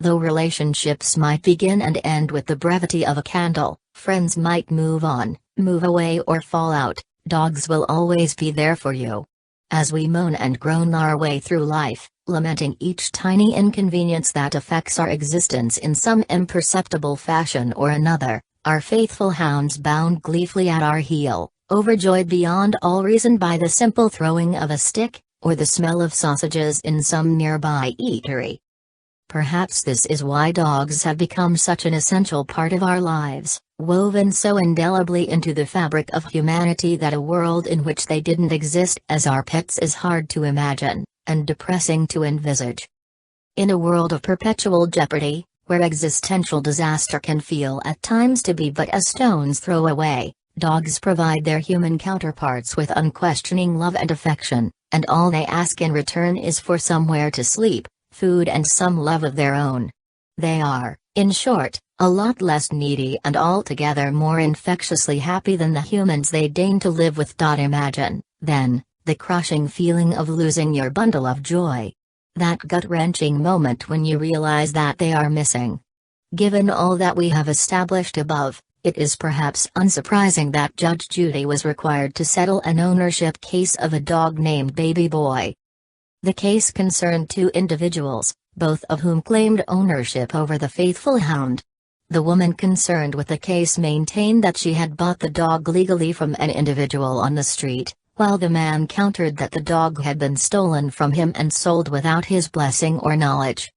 Though relationships might begin and end with the brevity of a candle, friends might move on, move away or fall out, dogs will always be there for you. As we moan and groan our way through life, lamenting each tiny inconvenience that affects our existence in some imperceptible fashion or another, our faithful hounds bound gleefully at our heel, overjoyed beyond all reason by the simple throwing of a stick, or the smell of sausages in some nearby eatery. Perhaps this is why dogs have become such an essential part of our lives, woven so indelibly into the fabric of humanity that a world in which they didn't exist as our pets is hard to imagine, and depressing to envisage. In a world of perpetual jeopardy, where existential disaster can feel at times to be but a stone's throw away, dogs provide their human counterparts with unquestioning love and affection, and all they ask in return is for somewhere to sleep, food and some love of their own. They are, in short, a lot less needy and altogether more infectiously happy than the humans they deign to live with. Imagine, then, the crushing feeling of losing your bundle of joy. That gut-wrenching moment when you realize that they are missing. Given all that we have established above, it is perhaps unsurprising that Judge Judy was required to settle an ownership case of a dog named Baby Boy. The case concerned two individuals, both of whom claimed ownership over the faithful hound. The woman concerned with the case maintained that she had bought the dog legally from an individual on the street, while the man countered that the dog had been stolen from him and sold without his blessing or knowledge.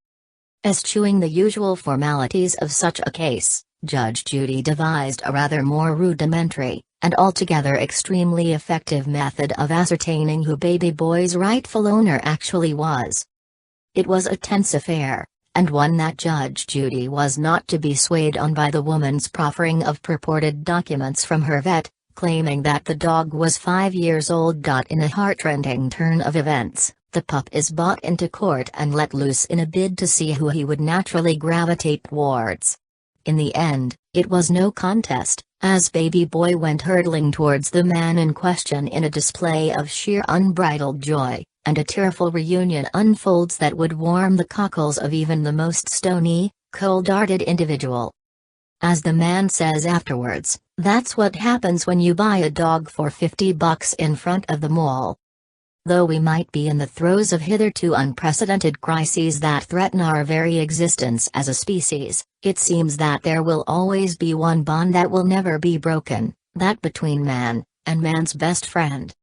Eschewing the usual formalities of such a case, Judge Judy devised a rather more rudimentary, and altogether extremely effective method of ascertaining who Baby Boy's rightful owner actually was. It was a tense affair, and one that Judge Judy was not to be swayed on by the woman's proffering of purported documents from her vet, claiming that the dog was 5 years old. In a heartrending turn of events, the pup is brought into court and let loose in a bid to see who he would naturally gravitate towards. In the end, it was no contest, as Baby Boy went hurtling towards the man in question in a display of sheer unbridled joy, and a tearful reunion unfolds that would warm the cockles of even the most stony, cold-hearted individual. As the man says afterwards, that's what happens when you buy a dog for $50 in front of the mall. Though we might be in the throes of hitherto unprecedented crises that threaten our very existence as a species, it seems that there will always be one bond that will never be broken, that between man and man's best friend.